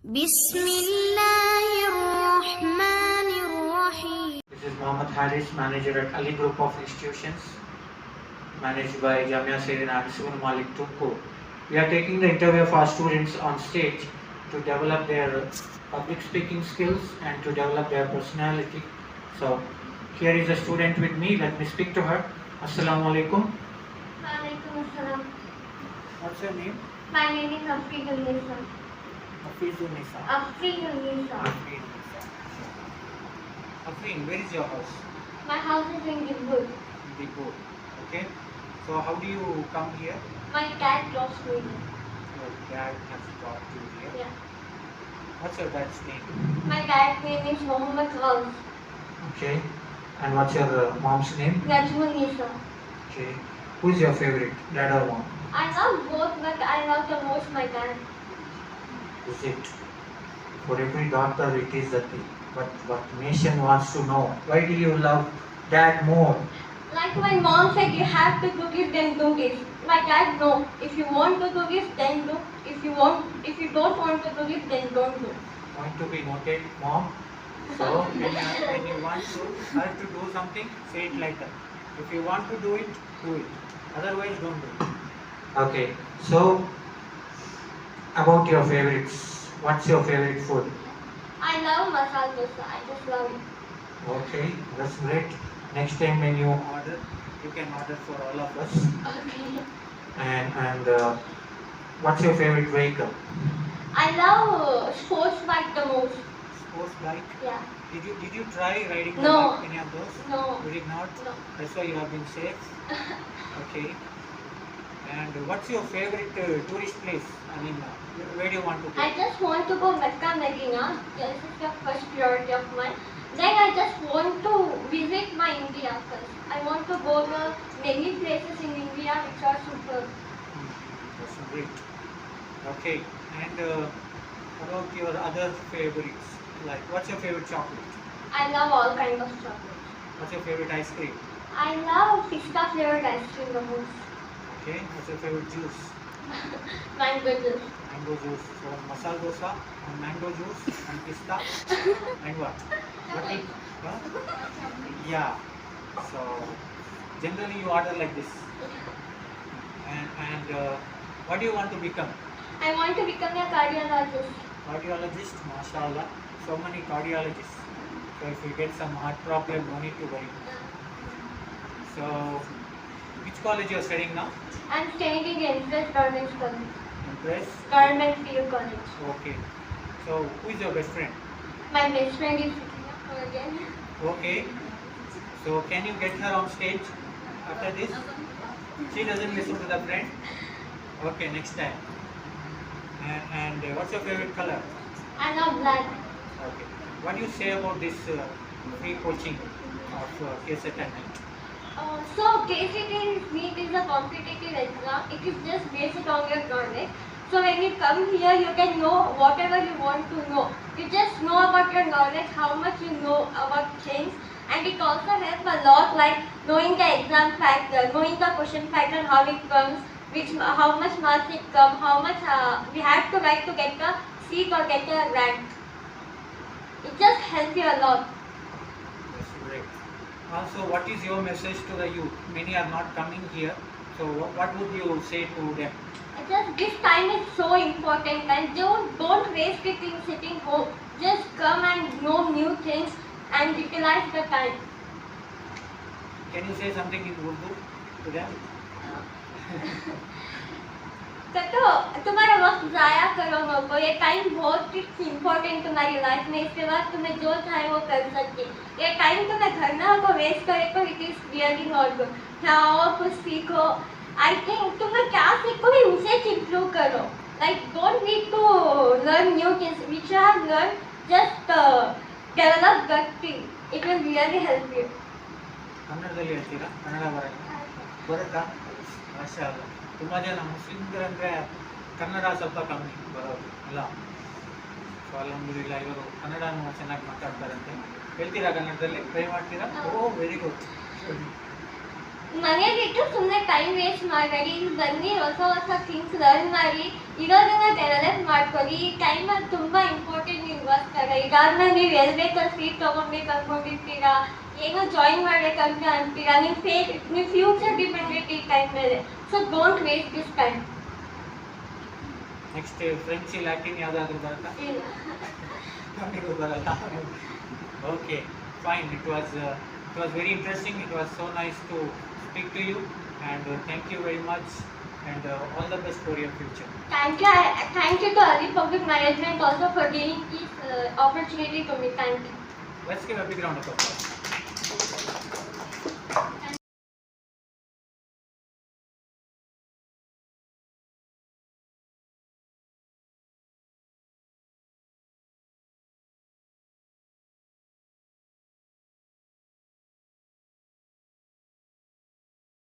بسم الله الرحمن الرحيم. This is Mohammed Haris, manager at Ali Group of Institutions, managed by Jamia Serina and Suman Malik Tukku. We are taking the interview of our students on stage to develop their public speaking skills and to develop their personality. So, here is a student with me. Let me speak to her. Assalamu alaikum. Walaikum assalam. What's your name? My name is Afrika Nisa. Hafizun Nisa. Afrika Nisa. Afreen, where is your house? My house is in Gilbert. Digpur. Okay. So, how do you come here? My dad drops me. Your dad has brought you here. Yeah. What's your dad's name? My dad's name is Mohammed Ghaus. Okay. And what's your mom's name? Najmul Nisa. Okay. Who's your favorite, dad or mom? I love both, but I love the most my dad. Is it? For every daughter it is the thing. But what nation wants to know? Why do you love dad more? Like my mom said, you have to do this, then do this. My dad, no. If you want to do this, then do. If you don't want to do this, then don't do. Point to be noted, mom. So when you want her to do something, say it like that. If you want to do it, do it. Otherwise, don't do it. Okay. So about your favorites, what's your favorite food? I love masala dosa. I just love it. Okay, that's great. Next time when you order, you can order for all of us. Okay. And what's your favorite vehicle? I love sports bike the most. Sports bike. Yeah. Did you try riding No. any of those? No. You did not. No. That's why you have been safe. Okay. And what's your favorite tourist place? I mean, where do you want to go? I just want to go Mecca, Medina. This is the first priority of mine. Then I just want to visit my India first. I want to go to many places in India which are super. That's great. Okay. And about your other favorites, like what's your favorite chocolate? I love all kinds of chocolate. What's your favorite ice cream? I love pista flavored ice cream the most. Okay. What's your favorite juice? Mango juice. Mango juice. So masala dosa and mango juice and pista and what? What else? Huh? Yeah. So generally you order like this. And what do you want to become? I want to become a cardiologist. Cardiologist, mashallah. So many cardiologists. So if you get some heart problem, no need to worry. So which college you are studying now? I'm studying in Impress Government College. Impress. Government PU College. Okay. So who is your best friend? My best friend is sitting up again. Okay. So can you get her on stage after this? She doesn't listen to the friend. Okay, next time. And what's your favorite color? I love black. Okay. What do you say about this free coaching of KSET and NET? So KCT NEET is a competitive exam. It is just based on your knowledge. So when you come here, you can know whatever you want to know. You just know about your knowledge, how much you know about things, and it also helps a lot, like knowing the exam factor, knowing the question pattern, how it comes, how much marks it comes, how much we have to write to get the seat or get a rank. It just helps you a lot. That's great. Also, what is your message to the youth? Many are not coming here. So what would you say to them? Just this time is so important, and don't waste it in sitting home. Just come and know new things and utilize the time. Can you say something in Urdu to them? तो तुम्हारा वक्त ज़ाया करो नको. ये time बहुत important तुम्हारी life में. इसके बाद तुम्हें जो चाहे वो कर सकते. ये टाइम तुम्हें घर ना को वेस्ट करे तो it is really not good. जाओ कुछ सीखो. आई थिंक तुम्हें क्या सीखो भी उसे इम्प्रूव करो. Like don't need to learn new things. Which you have learned, just develop that thing. It will really help you. ಕನ್ನಡದಲ್ಲಿ ಹೇಳ್ತೀರಾ? ಕನ್ನಡ ಬರುತ್ತಾ? ಮಾಶಾಅಲ್ಲ. ತುಂಬ ಜನ ಮುಸ್ಲಿಮ್ಗಳಂದರೆ ಕನ್ನಡ ಸ್ವಲ್ಪ ಕಮ್ಮಿ ಬರೋದು ಅಲ್ಲ. ಸೊ ಅಲ್ಹಮ್ದುಲಿಲ್ಲಾ ಇವರು ಕನ್ನಡನೂ ಚೆನ್ನಾಗಿ ಮಾತಾಡ್ತಾರಂತೆ. ಹೇಳ್ತೀರಾ ಕನ್ನಡದಲ್ಲಿ? ಟ್ರೈ ಮಾಡ್ತೀರಾ? ಓ ವೆರಿ ಗುಡ್. ಮನೆಯಲ್ಲಿ ಇಟ್ಟು ಸುಮ್ಮನೆ ಟೈಮ್ ವೇಸ್ಟ್ ಮಾಡಬೇಡಿ. ಇಲ್ಲಿ ಬನ್ನಿ, ಹೊಸ ಹೊಸ ಥಿಂಗ್ಸ್ ಲರ್ನ್ ಮಾಡಿ. ಇರೋದನ್ನ ಡೆವಲಪ್ ಮಾಡ್ಕೊಳ್ಳಿ. ಈ ಟೈಮಲ್ಲಿ ತುಂಬ ಇಂಪಾರ್ಟೆಂಟ್ ನಿಮಗೋಸ್ಕರ. ಇದಾದ್ಮೇಲೆ ನೀವು ಎಲ್ಲಿ ಬೇಕಾದ್ರೆ ಸೀಟ್ ತೊಗೊಬೇಕು ಅಂದ್ಕೊಂಡಿರ್ತೀರಾ, ಏನೋ ಜಾಯಿನ್ ಮಾಡ್ಬೇಕಂತ ಅಂತೀರಾ, ನಿಮ್ಮ ಫ್ಯೂಚರ್ ಡಿಪೆಂಡೆಂಟ್ ಈ ಟೈಮ್ ಮೇಲೆ. So don't waste this time. Next French Latin ಯಾವುದಾದ್ರೂ ಬರುತ್ತಾ? ಇಲ್ಲ. ನಮಗೂ ಬರಲ್ಲ. Okay fine. It was very interesting. It was so nice to speak to you, and thank you very much, and all the best for your future. Thank you to Ali Public Management also for giving this opportunity to me. Thank you. Let's give a big round of applause.